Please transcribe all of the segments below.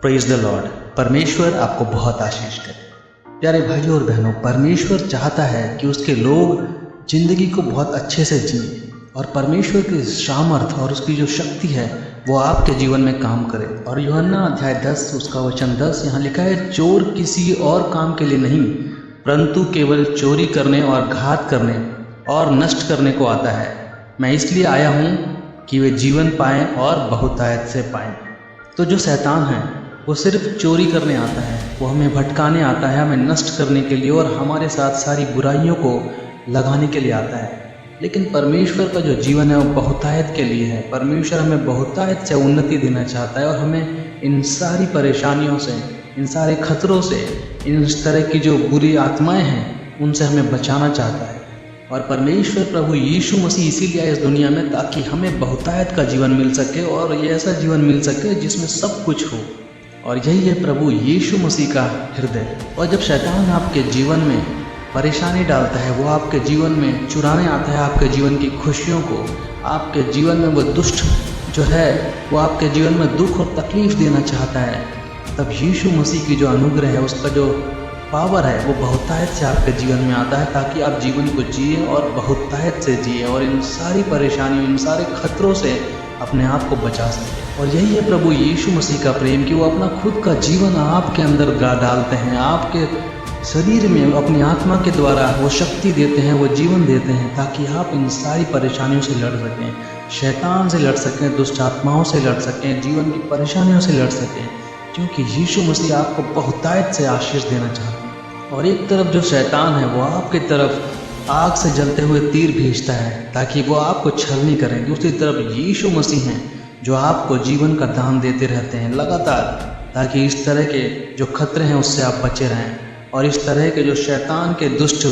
Praise the Lord. परमेश्वर आपको बहुत आशीष करे। प्यारे भाइयों और बहनों, परमेश्वर चाहता है कि उसके लोग जिंदगी को बहुत अच्छे से जिए और परमेश्वर की सामर्थ और उसकी जो शक्ति है वो आपके जीवन में काम करे। और यूहन्ना अध्याय 10 उसका वचन 10 यहाँ लिखा है, चोर किसी और काम के लिए नहीं परंतु केवल चोरी करने और घात करने और नष्ट करने को आता है। मैं इसलिए आया हूँ कि वे जीवन पाएं और बहुतायत से पाएं। तो जो शैतान है वो सिर्फ चोरी करने आता है, वो हमें भटकाने आता है, हमें नष्ट करने के लिए और हमारे साथ सारी बुराइयों को लगाने के लिए आता है। लेकिन परमेश्वर का जो जीवन है वो बहुतायत के लिए है। परमेश्वर हमें बहुतायत से उन्नति देना चाहता है और हमें इन सारी परेशानियों से, इन सारे खतरों से, इन तरह की जो बुरी आत्माएं हैं उनसे हमें बचाना चाहता है। और परमेश्वर प्रभु यीशु मसीह इसीलिए आए इस दुनिया में ताकि हमें बहुतायत का जीवन मिल सके और ये ऐसा जीवन मिल सके जिसमें सब कुछ हो। और यही है प्रभु यीशु मसीह का हृदय। और जब शैतान आपके जीवन में परेशानी डालता है, वो आपके जीवन में चुराने आता है आपके जीवन की खुशियों को, आपके जीवन में वो दुष्ट जो है वो आपके जीवन में दुख और तकलीफ देना चाहता है, तब यीशु मसीह की जो अनुग्रह है, उसका जो पावर है वो बहुतायत से आपके जीवन में आता है ताकि आप जीवन को जिए और बहुतायत से जिए और इन सारी परेशानियों, इन सारे खतरों से अपने आप को बचा सके। और यही है प्रभु यीशु मसीह का प्रेम कि वो अपना खुद का जीवन आपके अंदर डालते हैं, आपके शरीर में अपनी आत्मा के द्वारा वो शक्ति देते हैं, वो जीवन देते हैं ताकि आप इन सारी परेशानियों से लड़ सकें, शैतान से लड़ सकें, दुष्ट आत्माओं से लड़ सकें, जीवन की परेशानियों से लड़ सकें, क्योंकि यीशु मसीह आपको बहुतायत से आशीष देना चाहते हैं। और एक तरफ जो शैतान है वो आपकी तरफ आग से जलते हुए तीर भेजता है ताकि वो आपको छल नहीं करें। दूसरी तरफ यीशु मसीह हैं जो आपको जीवन का दान देते रहते हैं लगातार, ताकि इस तरह के जो खतरे हैं उससे आप बचे रहें और इस तरह के जो शैतान के दुष्ट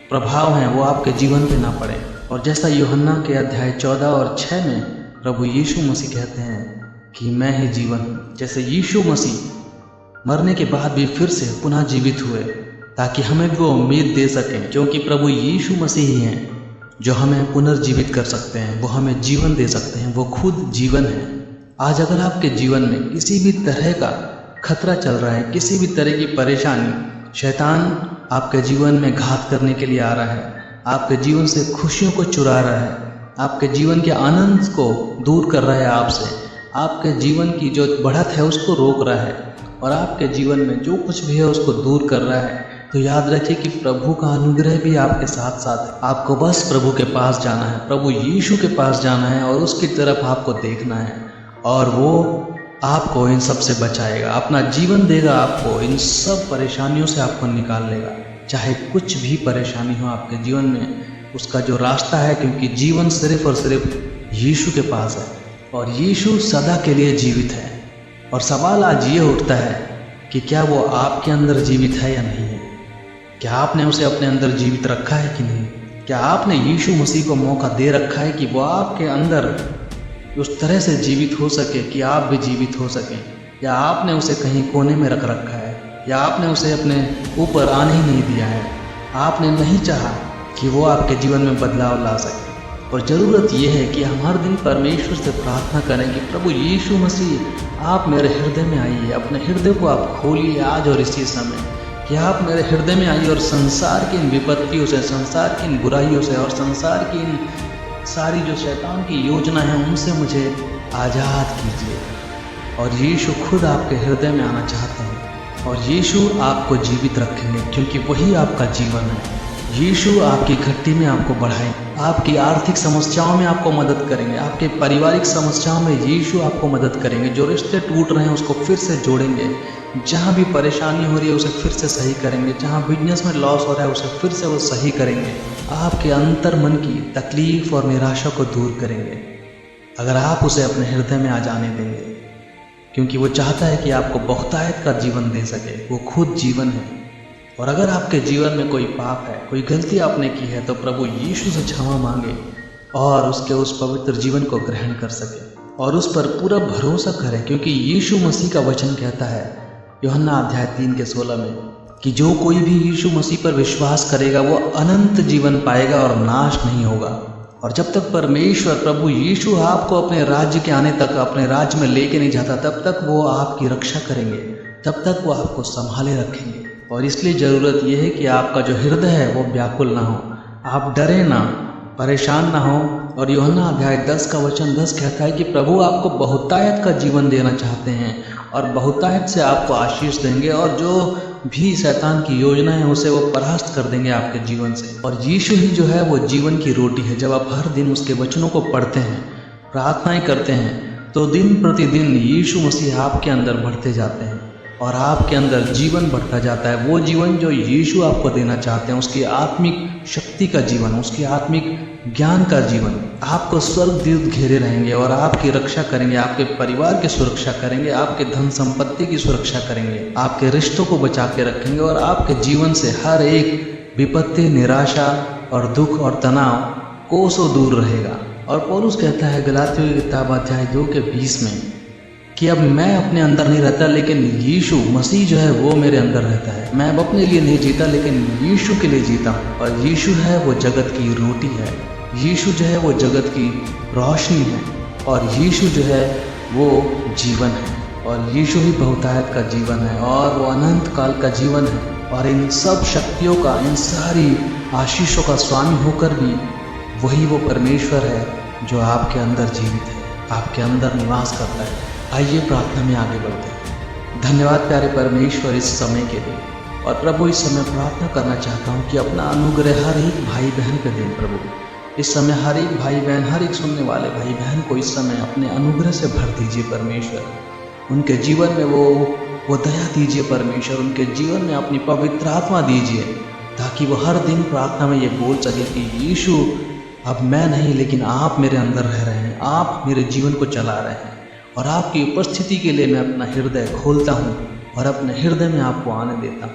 प्रभाव हैं वो आपके जीवन पे ना पड़े। और जैसा यूहन्ना के अध्याय 14 और 6 में प्रभु यीशु मसीह कहते हैं कि मैं ही जीवन हूँ, जैसे यीशु मसीह मरने के बाद भी फिर से पुनः जीवित हुए ताकि हमें भी वो उम्मीद दे सकें, क्योंकि प्रभु यीशु मसीह ही हैं जो हमें पुनर्जीवित कर सकते हैं, वो हमें जीवन दे सकते हैं, वो खुद जीवन है। आज अगर आपके जीवन में किसी भी तरह का खतरा चल रहा है, किसी भी तरह की परेशानी, शैतान आपके जीवन में घात करने के लिए आ रहा है, आपके जीवन से खुशियों को चुरा रहा है, आपके जीवन के आनंद को दूर कर रहा है आपसे, आपके जीवन की जो बढ़त है उसको रोक रहा है और आपके जीवन में जो कुछ भी है उसको दूर कर रहा है, तो याद रखिए कि प्रभु का अनुग्रह भी आपके साथ साथ है। आपको बस प्रभु के पास जाना है, प्रभु यीशु के पास जाना है और उसकी तरफ आपको देखना है और वो आपको इन सब से बचाएगा, अपना जीवन देगा, आपको इन सब परेशानियों से आपको निकाल लेगा। चाहे कुछ भी परेशानी हो आपके जीवन में, उसका जो रास्ता है, क्योंकि जीवन सिर्फ और सिर्फ यीशु के पास है और यीशु सदा के लिए जीवित है। और सवाल आज ये उठता है कि क्या वो आपके अंदर जीवित है या नहीं है? क्या आपने उसे अपने अंदर जीवित रखा है कि नहीं? क्या आपने यीशु मसीह को मौका दे रखा है कि वो आपके अंदर उस तरह से जीवित हो सके कि आप भी जीवित हो सकें? या आपने उसे कहीं कोने में रख रखा है, या आपने उसे अपने ऊपर आने ही नहीं दिया है, आपने नहीं चाहा कि वो आपके जीवन में बदलाव ला सके? और ज़रूरत यह है कि हम हर दिन परमेश्वर से प्रार्थना करें कि प्रभु यीशु मसीह आप मेरे हृदय में आइए, अपने हृदय को आप खोलिए आज और इसी समय, कि आप मेरे हृदय में आइए और संसार की इन विपत्तियों से, संसार की इन बुराइयों से और संसार की इन सारी जो शैतान की योजना है उनसे मुझे आज़ाद कीजिए। और यीशु खुद आपके हृदय में आना चाहते हैं और यीशु आपको जीवित रखेंगे, क्योंकि वही आपका जीवन है। यीशु आपकी घट्टी में आपको बढ़ाएंगे, आपकी आर्थिक समस्याओं में आपको मदद करेंगे, आपके पारिवारिक समस्याओं में यीशु आपको मदद करेंगे, जो रिश्ते टूट रहे हैं उसको फिर से जोड़ेंगे, जहाँ भी परेशानी हो रही है उसे फिर से सही करेंगे, जहाँ बिजनेस में लॉस हो रहा है उसे फिर से वो सही करेंगे, आपके अंतर मन की तकलीफ और निराशा को दूर करेंगे अगर आप उसे अपने हृदय में आ जाने देंगे, क्योंकि वो चाहता है कि आपको बहुतायत का जीवन दे सके, वो खुद जीवन है। और अगर आपके जीवन में कोई पाप है, कोई गलती आपने की है, तो प्रभु यीशु से क्षमा मांगे और उसके उस पवित्र जीवन को ग्रहण कर सके और उस पर पूरा भरोसा करें, क्योंकि यीशु मसीह का वचन कहता है यूहन्ना अध्याय 3 के 16 में कि जो कोई भी यीशु मसीह पर विश्वास करेगा वो अनंत जीवन पाएगा और नाश नहीं होगा। और जब तक परमेश्वर प्रभु यीशु आपको अपने राज्य के आने तक, अपने राज्य में लेके नहीं जाता, तब तक वो आपकी रक्षा करेंगे, तब तक वो आपको संभाले रखेंगे। और इसलिए ज़रूरत यह है कि आपका जो हृदय है वो व्याकुल ना हो, आप डरे ना, परेशान ना हो। और यूहन्ना अध्याय 10 का वचन 10 कहता है कि प्रभु आपको बहुतायत का जीवन देना चाहते हैं और बहुतायत से आपको आशीष देंगे, और जो भी शैतान की योजना है उसे वो परास्त कर देंगे आपके जीवन से। और यीशु ही जो है वो जीवन की रोटी है। जब आप हर दिन उसके वचनों को पढ़ते हैं, प्रार्थनाएं करते हैं, तो दिन प्रतिदिन यीशु मसीह आपके अंदर बढ़ते जाते हैं और आपके अंदर जीवन बढ़ता जाता है। वो जीवन जो यीशु आपको देना चाहते हैं, उसकी आत्मिक शक्ति का जीवन, उसकी आत्मिक ज्ञान का जीवन। आपको स्वर्गदूत घेरे रहेंगे और आपकी रक्षा करेंगे, आपके परिवार की सुरक्षा करेंगे, आपके धन संपत्ति की सुरक्षा करेंगे, आपके रिश्तों को बचा के रखेंगे और आपके जीवन से हर एक विपत्ति, निराशा और दुख और तनाव कोसों दूर रहेगा। और पौलुस कहता है गलातियों की किताब अध्याय 2 के 20 में कि अब मैं अपने अंदर नहीं रहता, लेकिन यीशु मसीह जो है वो मेरे अंदर रहता है। मैं अब अपने लिए नहीं जीता, लेकिन यीशु के लिए जीता हूँ। और यीशु है वो जगत की रोटी है, यीशु जो है वो जगत की रोशनी है, और यीशु जो है वो जीवन है, और यीशु ही बहुतायत का जीवन है, और वो अनंत काल का जीवन है। और इन सब शक्तियों का, इन सारी आशीषों का स्वामी होकर भी वही वो परमेश्वर है जो आपके अंदर जीवित है, आपके अंदर निवास करता है। आइए प्रार्थना में आगे बढ़ते हैं। धन्यवाद प्यारे परमेश्वर इस समय के लिए। और प्रभु इस समय प्रार्थना करना चाहता हूँ कि अपना अनुग्रह हर एक भाई बहन पे दें प्रभु। इस समय हर एक भाई बहन, हर एक सुनने वाले भाई बहन को इस समय अपने अनुग्रह से भर दीजिए परमेश्वर। उनके जीवन में वो दया दीजिए परमेश्वर। उनके जीवन में अपनी पवित्र आत्मा दीजिए, ताकि वो हर दिन प्रार्थना में ये बोल सके कि यीशु अब मैं नहीं, लेकिन आप मेरे अंदर रह रहे हैं, आप मेरे जीवन को चला रहे हैं, और आपकी उपस्थिति के लिए मैं अपना हृदय खोलता हूँ और अपने हृदय में आपको आने देता हूँ।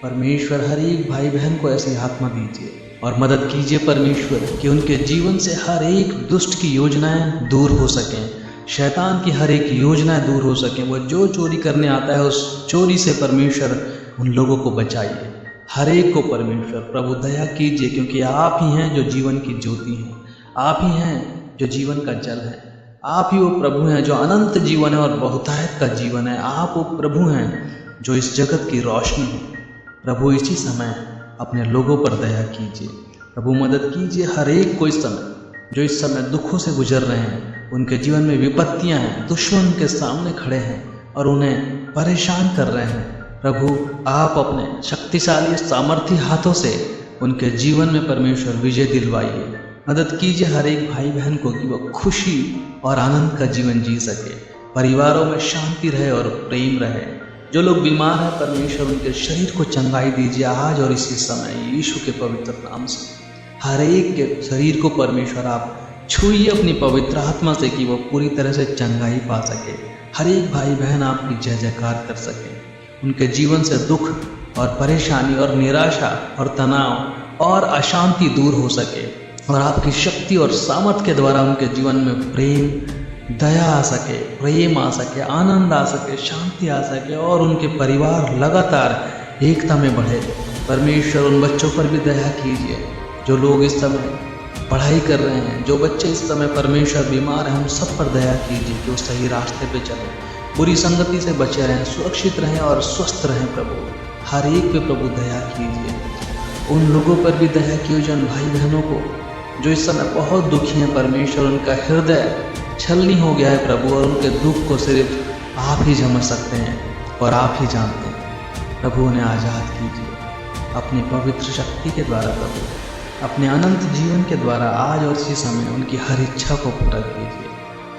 परमेश्वर हर एक भाई बहन को ऐसी आत्मा दीजिए और मदद कीजिए परमेश्वर कि उनके जीवन से हर एक दुष्ट की योजनाएं दूर हो सकें, शैतान की हर एक योजनाएं दूर हो सकें। वो जो चोरी करने आता है उस चोरी से परमेश्वर उन लोगों को बचाइए, हर एक को परमेश्वर प्रभु दया कीजिए, क्योंकि आप ही हैं जो जीवन की ज्योति हैं, आप ही हैं जो जीवन का जल है, आप ही वो प्रभु हैं जो अनंत जीवन है और बहुतायत का जीवन है। आप वो प्रभु हैं जो इस जगत की रोशनी है। प्रभु इसी समय अपने लोगों पर दया कीजिए, प्रभु मदद कीजिए हर एक को इस समय जो इस समय दुखों से गुजर रहे हैं, उनके जीवन में विपत्तियां हैं, दुश्मन के सामने खड़े हैं और उन्हें परेशान कर रहे हैं। प्रभु आप अपने शक्तिशाली सामर्थी हाथों से उनके जीवन में परमेश्वर विजय दिलवाइए। मदद कीजिए हर एक भाई बहन को कि वो खुशी और आनंद का जीवन जी सके, परिवारों में शांति रहे और प्रेम रहे। जो लोग बीमार हैं परमेश्वर उनके शरीर को चंगाई दीजिए आज और इसी समय यीशु के पवित्र नाम से। हर एक के शरीर को परमेश्वर आप छूइए अपनी पवित्र आत्मा से कि वो पूरी तरह से चंगाई पा सके। हर एक भाई बहन आपकी जय जयकार कर सके, उनके जीवन से दुख और परेशानी और निराशा और तनाव और अशांति दूर हो सके, और आपकी शक्ति और सामर्थ्य के द्वारा उनके जीवन में प्रेम, दया आ सके, प्रेम आ सके, आनंद आ सके, शांति आ सके, और उनके परिवार लगातार एकता में बढ़े। परमेश्वर उन बच्चों पर भी दया कीजिए जो लोग इस समय पढ़ाई कर रहे हैं, जो बच्चे इस समय परमेश्वर बीमार हैं, उन सब पर दया कीजिए कि वो सही रास्ते पे चलें, बुरी संगति से बचे रहें, सुरक्षित रहें और स्वस्थ रहें। प्रभु हर एक पे प्रभु दया कीजिए। उन लोगों पर भी दया कीजिए जन भाई बहनों को जो इस समय बहुत दुखी हैं परमेश्वर, उनका हृदय छलनी हो गया है प्रभु, और उनके दुख को सिर्फ आप ही समझ सकते हैं और आप ही जानते हैं। प्रभु उन्हें आज़ाद कीजिए अपनी पवित्र शक्ति के द्वारा, प्रभु अपने अनंत जीवन के द्वारा आज और इसी समय उनकी हर इच्छा को पूरा कीजिए।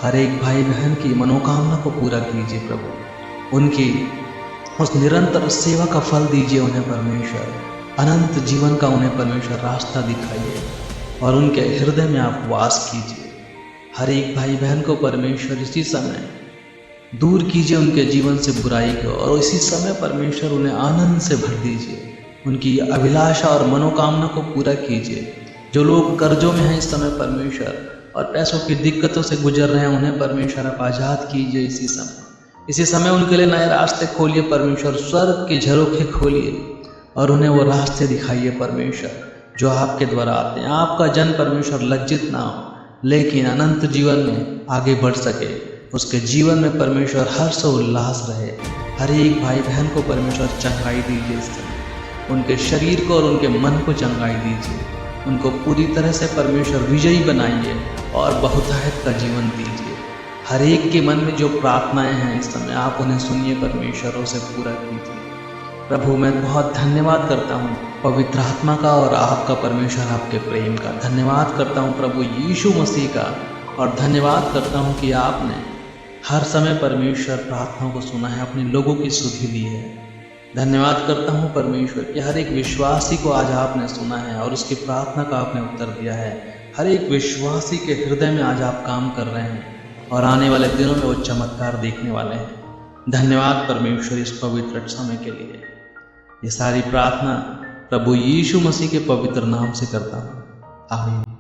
हर एक भाई बहन की मनोकामना को पूरा कीजिए प्रभु, उनकी उस निरंतर सेवा का फल दीजिए उन्हें परमेश्वर, अनंत जीवन का उन्हें परमेश्वर रास्ता दिखाइए और उनके हृदय में आप वास कीजिए। हर एक भाई बहन को परमेश्वर इसी समय दूर कीजिए उनके जीवन से बुराई को, और इसी समय परमेश्वर उन्हें आनंद से भर दीजिए, उनकी अभिलाषा और मनोकामना को पूरा कीजिए। जो लोग कर्जों में हैं इस समय परमेश्वर और पैसों की दिक्कतों से गुजर रहे हैं, उन्हें परमेश्वर आप आज़ाद कीजिए इसी समय उनके लिए नए रास्ते खोलिए परमेश्वर, स्वर्ग के झरोखे खोलिए और उन्हें वो रास्ते दिखाइए परमेश्वर, जो आपके द्वारा आते हैं। आपका जन परमेश्वर लज्जित ना हो लेकिन अनंत जीवन में आगे बढ़ सके। उसके जीवन में परमेश्वर हर्ष और उल्लास रहे। हर एक भाई बहन को परमेश्वर चंगाई दीजिए इस समय। उनके शरीर को और उनके मन को चंगाई दीजिए। उनको पूरी तरह से परमेश्वर विजयी बनाइए और बहुतायत का जीवन दीजिए। हर एक के मन में जो प्रार्थनाएं हैं इस समय आप उन्हें सुनिए, परमेश्वर उसे पूरा कीजिए। प्रभु मैं बहुत धन्यवाद करता हूँ पवित्र आत्मा का और आपका परमेश्वर आपके प्रेम का। धन्यवाद करता हूँ प्रभु यीशु मसीह का और धन्यवाद करता हूँ कि आपने हर समय परमेश्वर प्रार्थनाओं को सुना है, अपने लोगों की सुधि ली है। धन्यवाद करता हूँ परमेश्वर कि हर एक विश्वासी को आज आपने सुना है और उसकी प्रार्थना का आपने उत्तर दिया है। हर एक विश्वासी के हृदय में आज आप काम कर रहे हैं और आने वाले दिनों में वो चमत्कार देखने वाले हैं। धन्यवाद परमेश्वर इस पवित्र समय के लिए। ये सारी प्रार्थना प्रभु यीशु मसीह के पवित्र नाम से करता हूँ, आमीन।